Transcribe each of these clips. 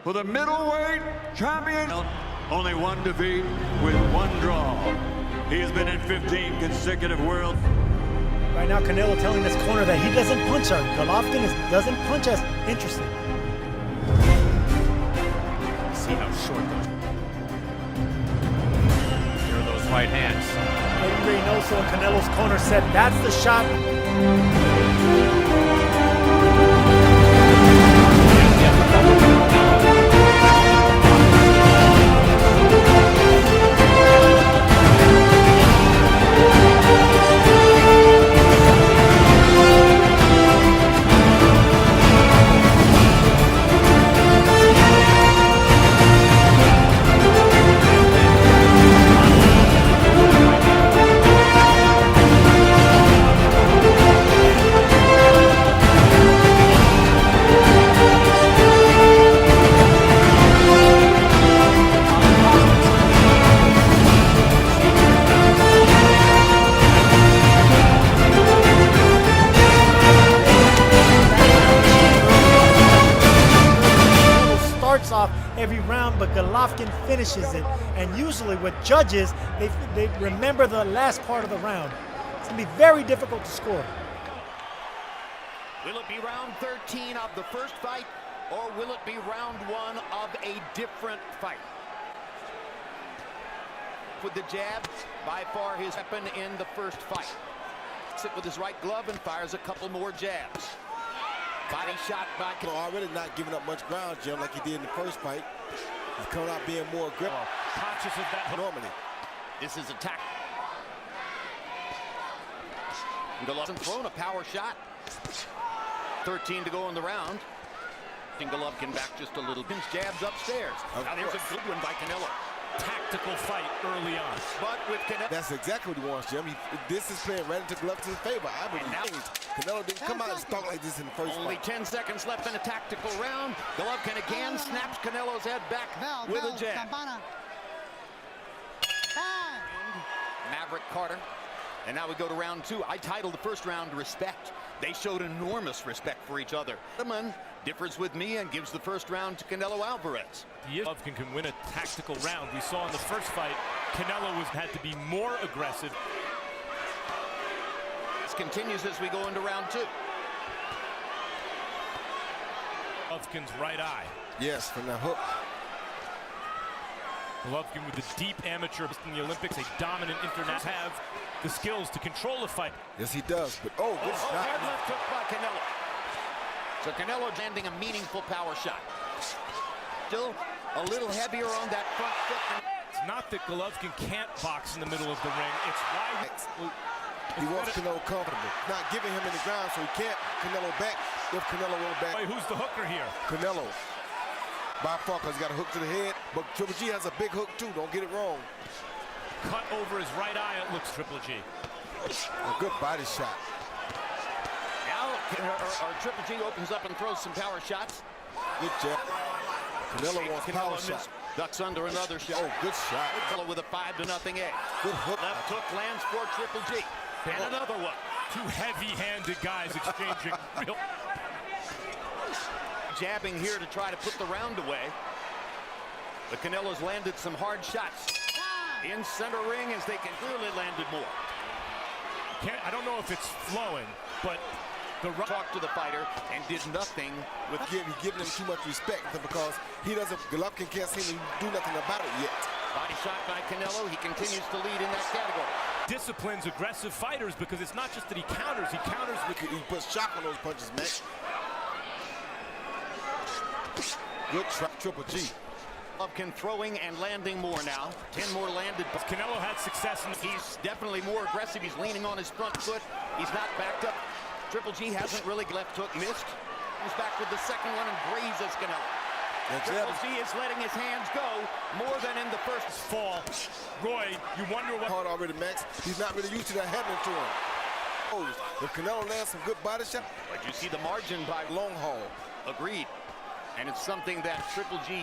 for the middleweight champion. Only one defeat with one draw. He has been in 15 consecutive world. Right now, Canelo telling this corner that he doesn't punch her. Golovkin doesn't punch us. Interesting. See how short those. Here are those right hands. Eddie Reynoso in Canelo's corner said that's the shot. Off every round, but Golovkin finishes it. And usually with judges, they remember the last part of the round. It's going to be very difficult to score. Will it be round 13 of the first fight, or will it be round 1 of a different fight? With the jab, by far his weapon in the first fight. Sit with his right glove and fires a couple more jabs. Body shot by Canelo. Already not giving up much ground, Jim, like he did in the first fight. He's coming out being more aggressive. Conscious of that normally. This is attack. Golovkin thrown a power shot. 13 to go in the round. Golovkin back just a little. Jabs upstairs. Now there's a good one by Canelo. Tactical fight early on. But with Canelo. That's exactly what he wants, Jim. This is playing right into Golovkin's favor. I believe. Canelo didn't come out and stalk like this in the first Only fight. 10 seconds left in a tactical round. Golovkin again snaps Canelo's head back with a jab. Maverick Carter. And now we go to round 2. I titled the first round Respect. They showed enormous respect for each other. Someone differs with me and gives the first round to Canelo Alvarez. Golovkin can win a tactical round. We saw in the first fight, Canelo had to be more aggressive. This continues as we go into round 2. Golovkin's right eye. Yes, from that hook. Golovkin with the deep amateur in the Olympics, a dominant international, have the skills to control the fight. Yes, he does. But good shot. Hard left hook by Canelo. So Canelo landing a meaningful power shot. Still a little heavier on that front foot. It's not that Golovkin can't box in the middle of the ring. It's why he wants Canelo comfortable. Not giving him any ground, so he can't Canelo back if Canelo won't back. Wait, who's the hooker here? Canelo. By far, because he's got a hook to the head. But Triple G has a big hook, too. Don't get it wrong. Cut over his right eye, it looks Triple G. A good body shot. Now, Triple G opens up and throws some power shots. Good jab. Canelo wants power shot. Ducks under another shot. Oh, good shot. Canelo with a 5-0 edge. Good hook. Left hook lands for Triple G. And another one. Two heavy-handed guys exchanging real... Jabbing here to try to put the round away. But Canelo's landed some hard shots. In center ring as they can clearly landed more. I don't know if it's flowing, but the talked to the fighter and did nothing with giving him too much respect because he doesn't. Golovkin can't seem to do nothing about it yet. Body shot by Canelo. He continues to lead in that category. Disciplines aggressive fighters because it's not just that he counters with. He puts shock on those punches, man. Good Triple G. Golovkin throwing and landing more now. 10 more landed. Canelo had success. He's definitely more aggressive. He's leaning on his front foot. He's not backed up. Triple G hasn't really left hook missed. He's back with the second one and grazes Canelo. Triple G is letting his hands go more than in the first fall. Roy, you wonder what... Hard already, Max. He's not really used to that happening to him. If Canelo lands some good body shot. But you see the margin by long haul. Agreed. And it's something that Triple G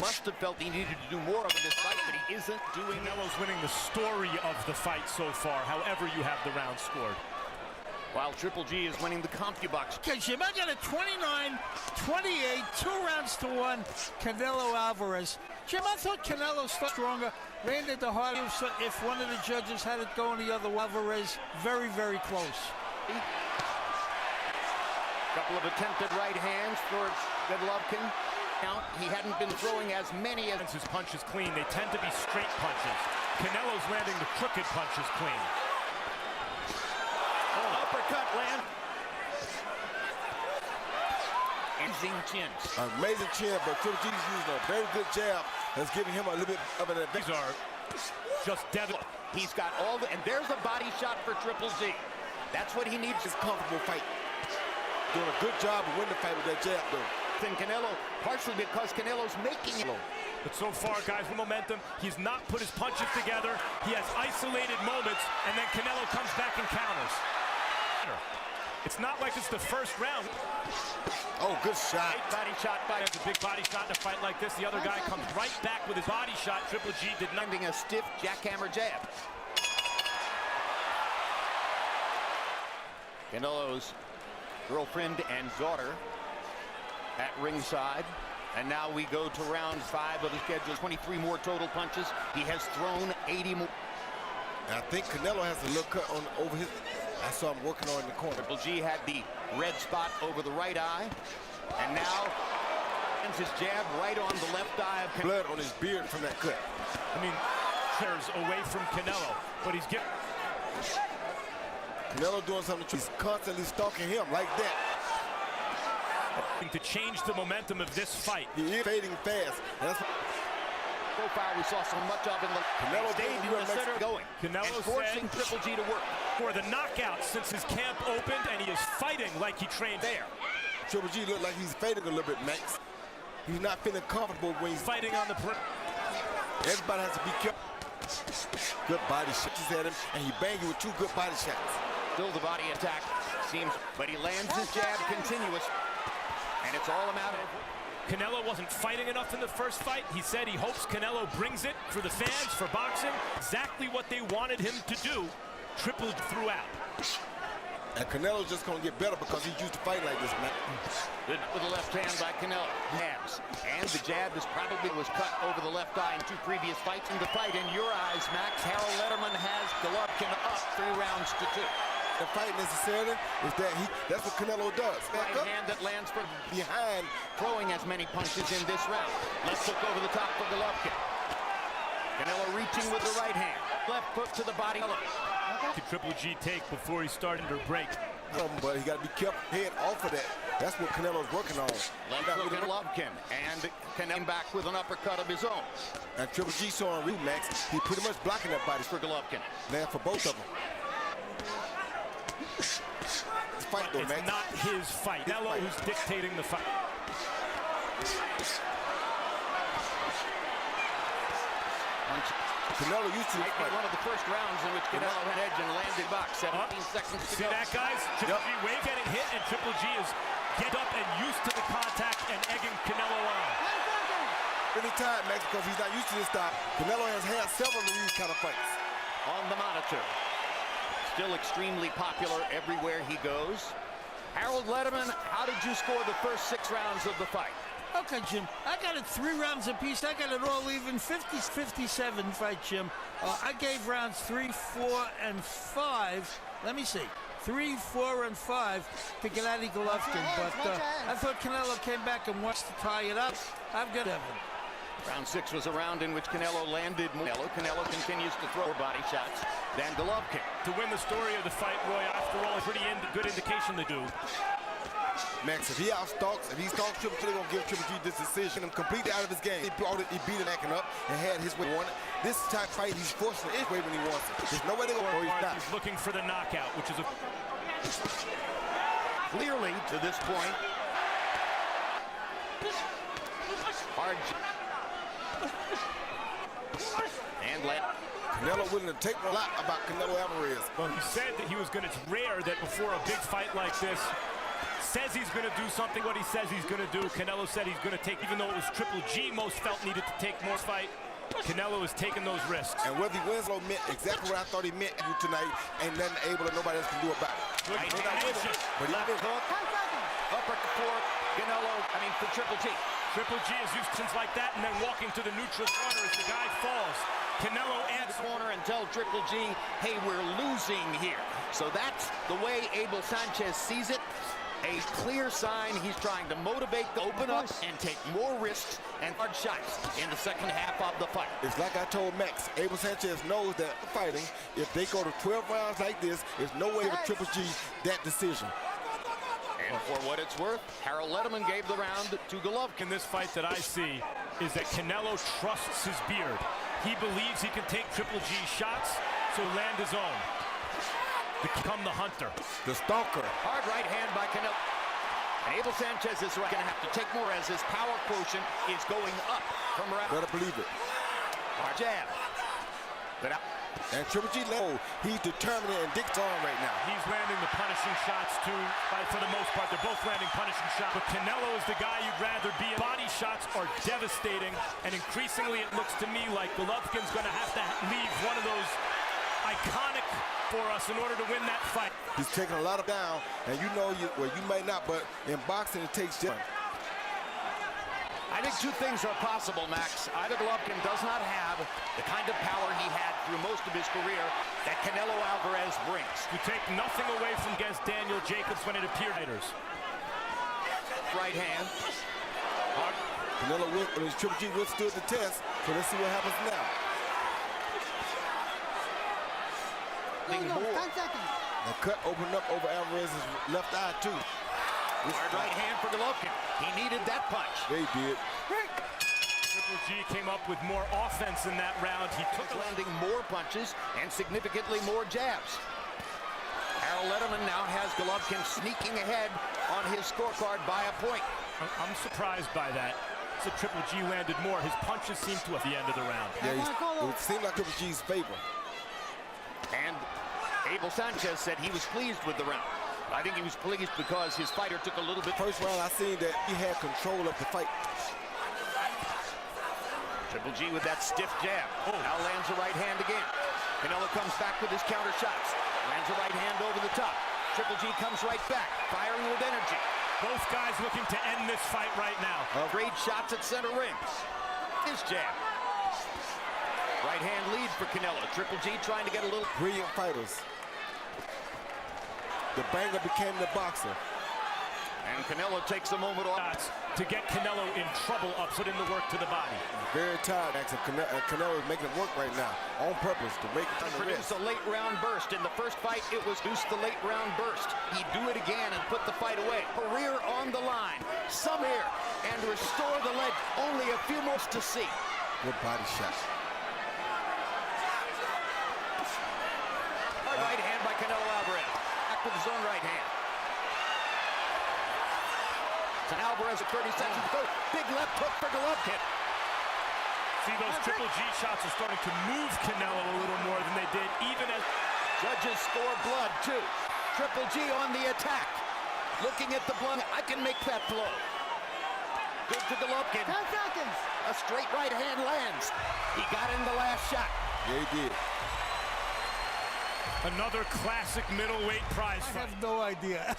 must have felt he needed to do more of in this fight, but he isn't doing it. Canelo's winning the story of the fight so far, however you have the round scored. while Triple G is winning the CompuBox. Okay, Jim, I got a 29-28, 2 rounds to 1, Canelo Alvarez. Jim, I thought Canelo started stronger, landed the hard. If one of the judges had it going the other way, Alvarez, very, very close. Couple of attempted right hands for Golovkin. He hadn't been throwing as many as His punches clean. They tend to be straight punches. Canelo's landing the crooked punches clean. uppercut land. Amazing chins. Amazing chin, but Triple G's using a very good jab that's giving him a little bit of an advantage. These are just deadly. He's got all the, and there's a body shot for Triple G. That's what he needs. It's a comfortable fight. Doing a good job of winning the fight with that jab, though. And Canelo, partially because Canelo's making it. But so far, guys, with momentum, he's not put his punches together. He has isolated moments, and then Canelo comes back and counters. It's not like it's the first round. Oh, good shot. Great body shot by. That's a big body shot in a fight like this. The other guy comes right back with his body shot. Triple G did not. Landing a stiff jackhammer jab. Canelo's girlfriend and daughter at ringside. And now we go to round 5 of the schedule. 23 more total punches. He has thrown 80 more. I think Canelo has a little cut on over his. I saw him working on in the corner. Triple G had the red spot over the right eye. And now ends his jab right on the left eye of Canelo. Blood on his beard from that cut. I mean, there's away from Canelo, but he's getting. Canelo doing something. He's constantly stalking him like that. To change the momentum of this fight. He is fading fast. And that's Profile we saw so much of in the Canelo stayed in the center going. Canelo and forcing said Triple G to work. For the knockout since his camp opened, and he is fighting like he trained there. Triple G look like he's fading a little bit, Max. He's not feeling comfortable when he's Fighting on the perimeter. Everybody has to be careful. Good body shots at him, and he banged you with 2 good body shots. Still the body attack seems, but he lands his jab continuous. And it's all a matter of. Canelo wasn't fighting enough in the first fight. He said he hopes Canelo brings it for the fans, for boxing. Exactly what they wanted him to do. Triple throughout. And Canelo's just going to get better because he's used to fighting like this, man. Good with the left hand by Canelo. Jabs. And the jab is probably was cut over the left eye in 2 previous fights. In the fight, in your eyes, Max, Harold Letterman has Golovkin up 3 rounds to 2. The fight necessarily is that that's what Canelo does. Right hand that lands from Behind. throwing as many punches in this round. Left hook over the top for Golovkin. Canelo reaching with the right hand. Left hook to the body. Did Triple G take before he started to break? But he got to be careful, head off of that. That's what Canelo's working on. Left hook to Golovkin. And Canelo back with an uppercut of his own. And Triple G showing real, Max. He pretty much blocking that body For Golovkin. land for both of them. Fight though, It's Max. not his fight. Canelo who's dictating the fight. Canelo used to Might be one of the first rounds in which Canelo had edge and landed box. 17 seconds to See go. that, guys? Triple G way getting hit, and Triple G is get up and used to the contact and egging Canelo on. Every time, Max, because he's not used to this style. Canelo has had several of these kind of fights. On the monitor. Still extremely popular everywhere he goes. Harold Letterman, how did you score the first 6 rounds of the fight? Okay, Jim, I got it 3 rounds apiece. I got it all even, 50-57 fight, Jim. I gave rounds 3, 4, and 5. Let me see. 3, 4, and 5 to Gennady Golovkin. But I thought Canelo came back and wants to tie it up. I've got 7. Round 6 was a round in which Canelo landed more. Canelo continues to throw body shots than Golovkin. To win the story of the fight, Roy, after all, a pretty good indication to do. Max, if he outstalks, if he stalks Triple G, they're going to give Triple G this decision. Him completely out of his game. He beat him backing up and had his way on it. This type fight, he's forcing his way when he wants it. There's no way to go, or he's not. He's looking for the knockout, which is a... Clearly, to this point, hard... And Canelo willing to take a lot about Canelo Alvarez. Well, he said that he was going to... It's rare that before a big fight like this, says he's going to do something, what he says he's going to do. Canelo said he's going to take, even though it was Triple G most felt needed to take more fight, Canelo is taking those risks. And whether he wins or meant exactly what I thought he meant tonight, ain't nothing able that nobody else can do about it. Right They're not with him, but he Left did. hook. Uppercut for Triple G. Triple G is used things like that, and then walking to the neutral corner as the guy falls. Canelo And adds corner and tell Triple G, hey, we're losing here. So that's the way Abel Sanchez sees it. A clear sign he's trying to motivate to open up and take more risks and hard shots in the second half of the fight. It's like I told Max, Abel Sanchez knows that fighting, if they go to 12 rounds like this, there's no way for Triple G that decision. And for what it's worth, Harold Letterman gave the round to Golovkin. in this fight that I see is that Canelo trusts his beard. He believes he can take Triple G shots, so land his own. Become the hunter. The stalker. Hard right hand by Canelo. And Abel Sanchez is going to have to take more as his power quotient is going up from round. Better believe it. Hard jab. But And Triple G, he's determined in Dick's arm right now. He's landing the punishing shots too, for the most part. They're both landing punishing shots. But Canelo is the guy you'd rather be. Body shots are devastating, and increasingly it looks to me like Golovkin's going to have to leave one of those iconic for us in order to win that fight. He's taking a lot of down, and you know, you might not, but in boxing it takes just. I think two things are possible, Max. Either Golovkin does not have the kind of power he had through most of his career that Canelo Alvarez brings. You take nothing away from against Daniel Jacobs when it appeared. Right hand. Canelo, Triple G withstood the test, so let's see what happens now. The cut opened up over Alvarez's left eye, too. Hard right hand for Golovkin. He needed that punch. They did. Triple G came up with more offense in that round. He took Landing more punches and significantly more jabs. Harold Letterman now has Golovkin sneaking ahead on his scorecard by a point. I'm surprised by that. So Triple G landed more. His punches seemed to at the end of the round. Yeah, it seemed like Triple G's favor. And Abel Sanchez said he was pleased with the round. I think he was pleased because his fighter took a little bit. First round, I seen that he had control of the fight. Triple G with that stiff jab. Now lands a right hand again. Canelo comes back with his counter shots. Lands a right hand over the top. Triple G comes right back, firing with energy. Both guys looking to end this fight right now. Great shots at center ring. His jab. Right hand lead for Canelo. Triple G trying to get a little. Brilliant fighters. The banger became the boxer. And Canelo takes a moment off. Shots to get Canelo in trouble, put in the work to the body. Very tired, actually. Canelo is making it work right now on purpose to make it on the Produce rest. a late round burst. In the first fight, it was the late round burst. He'd do it again and put the fight away. Career on the line. Some here and restore the leg. Only a few more to see. Good body shot. Hard right hand by Canelo Alvarez. Back with his own right hand. And Alvarez at 30 seconds to go. Big left hook for Golovkin. See, those Triple G shots are starting to move Canelo a little more than they did, even as Judges score blood, too. Triple G on the attack. Looking at the blood, I can make that flow. Good to Golovkin. 10 seconds. A straight right hand lands. He got in the last shot. Yeah, he did. another classic middleweight prize I fight. have no idea.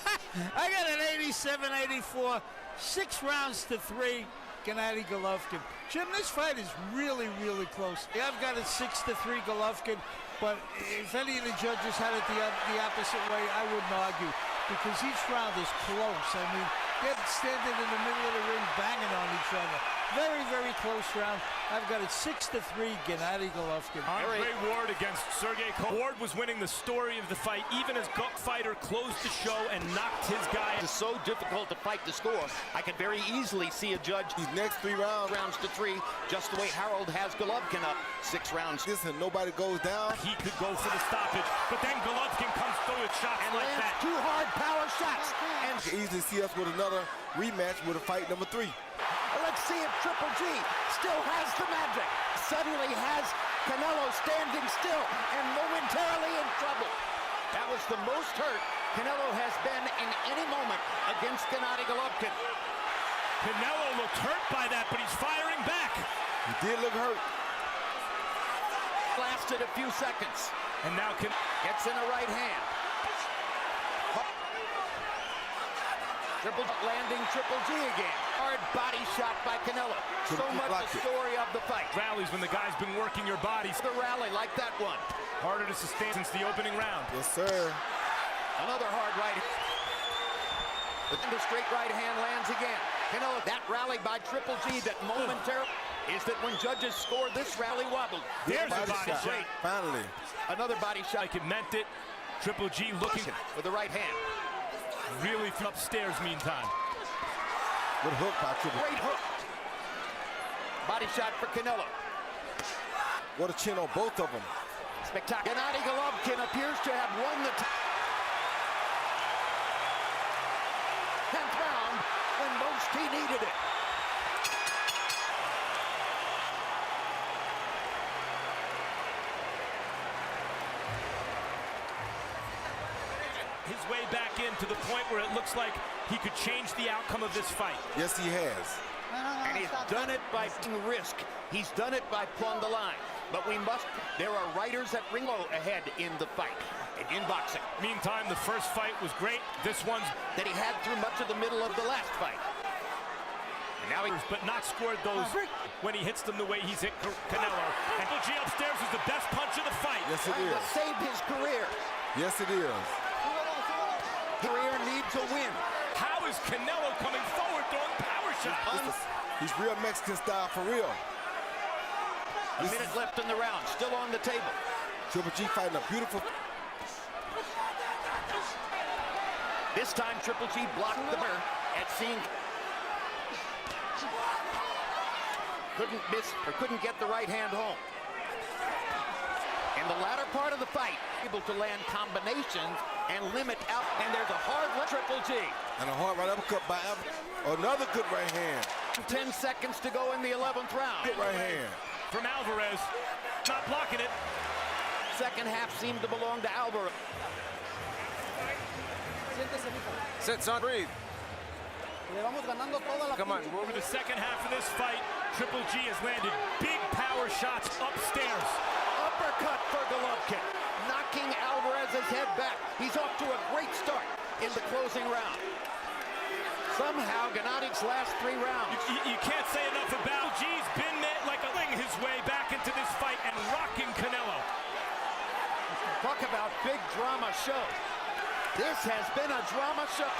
I got an 87-84, 6 rounds to 3. Gennady Golovkin. Jim, this fight is really, really close. I've got it 6-3 Golovkin, but if any of the judges had it the opposite way, I wouldn't argue, because each round is close. I mean, they're standing in the middle of the ring banging on each other. Very, very close round. I've got it 6-3 Gennady Golovkin. Andre Ward against Sergey Kovalev. Ward was winning the story of the fight, even as Fighter closed the show and knocked his guy. It's so difficult to fight the score. I could very easily see a judge These next 3 rounds to 3, just the way Harold has Golovkin up 6 rounds. this and nobody goes down. He could go for the stoppage, but then Golovkin comes through with shots And like lands that. 2 hard power shots. And You can easily see us with another rematch with a fight number 3. let's see if Triple G still has the magic. Suddenly has Canelo standing still and momentarily in trouble. That was the most hurt Canelo has been in any moment against Gennady Golovkin. Canelo looked hurt by that, but he's firing back. He did look hurt. Lasted a few seconds. And now Gets in a right hand. Landing Triple G again. Hard body shot by Canelo. So much the story of the fight. Rallies when the guy's been working your body. The rally like that one. Harder to sustain since the opening round. Yes, sir. Another hard right. The straight right hand lands again. Canelo, that rally by Triple G that momentarily is that when judges score, this rally wobbled. There's a body shot. Finally. Another body shot. Like it meant it. Triple G looking with the right hand. Really upstairs meantime. Good hook by Triple G. Great hook. Body shot for Canelo. What a chin on both of them. Spectacular. Gennady Golovkin appears to have won the 10th round when most he needed it. His way back in to the point where it looks like he could change the outcome of this fight. Yes, he has. And he's done it by risk. He's done it by pulling the line. But there are writers at ring ahead in the fight, in boxing. Meantime, the first fight was great. This one's that he had through much of the middle of the last fight. And now but not scored those when he hits them the way he's hit Canelo. And Triple G upstairs is the best punch of the fight. Yes, it Trying is. to save his career. Yes, it is. Career needs a win. How is Canelo coming forward throwing power shots? He's real Mexican style for real. A minute left in the round, still on the table. Triple G fighting a beautiful. This time Triple G blocked the mirror at seeing. Couldn't miss or couldn't get the right hand home. In the latter part of the fight, able to land combinations and limit out. And there's a hard Triple G. And a hard right uppercut by another good right hand. 10 seconds to go in the 11th round. Good right hand. From Alvarez, not blocking it. Second half seemed to belong to Alvarez. Sit, son, breathe. Come on. Over the second half of this fight, Triple G has landed big power shots upstairs. Uppercut for Golovkin, knocking Alvarez's head back. He's off to a great start in the closing round. Somehow, Gennady's last 3 rounds. You can't say enough about G's been like a ling his way back into this fight and rocking Canelo. Talk about big drama show. This has been a drama show.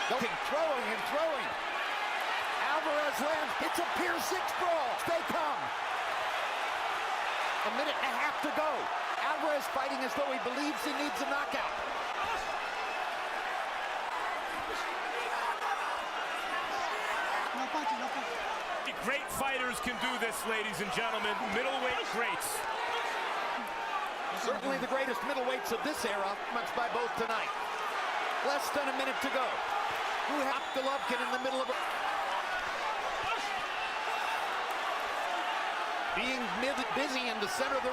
Throwing and throwing. Alvarez lands. It's a Pier 6 brawl. They come. A minute and a half to go. Alvarez fighting as though he believes he needs a knockout. Great fighters can do this, ladies and gentlemen. Middleweight greats. Certainly the greatest middleweights of this era, much by both tonight. Less than a minute to go. Who have Golovkin in the middle of being busy in the center of the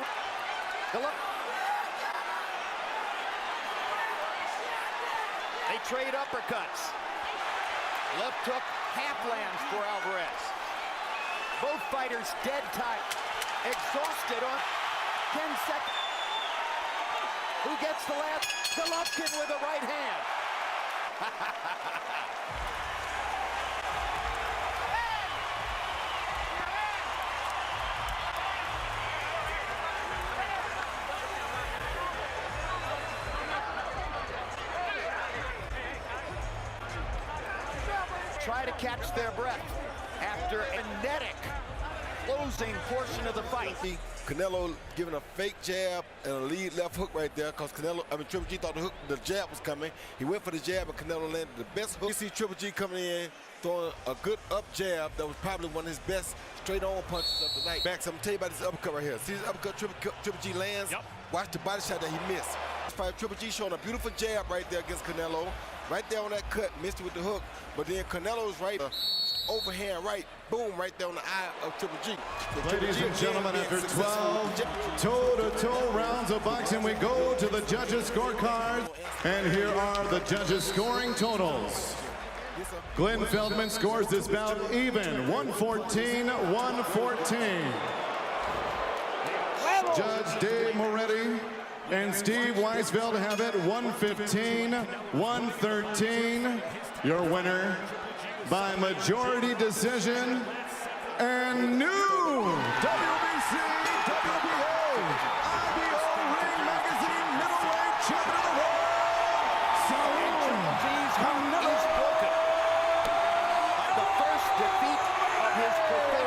They trade uppercuts. Left hook half lands for Alvarez. Both fighters dead tight, exhausted on 10 seconds. Who gets the last? Golovkin with a right hand. Try to catch their breath after a kinetic closing portion of the fight. Canelo giving a fake jab and a lead left hook right there because Triple G thought the jab was coming. He went for the jab and Canelo landed the best hook. You see Triple G coming in, throwing a good up jab that was probably one of his best straight on punches of the night. Max, I'm gonna tell you about this uppercut right here. See this uppercut Triple G lands? Yep. Watch the body shot that he missed. This fight, Triple G showing a beautiful jab right there against Canelo. Right there on that cut, missed it with the hook. But then Canelo's right, overhand right, boom, right there on the eye of Triple G. Ladies and gentlemen, after 12 toe-to-toe rounds of boxing, we go to the judges' scorecards. And here are the judges' scoring totals. Glenn Feldman scores this bout even, 114-114. Judge Dave Moretti and Steve Weisfeld have it 115-113. Your winner by majority decision and new WBC, WBA, IBO Ring Magazine middleweight champion of the world, He's broken. The first defeat of his professional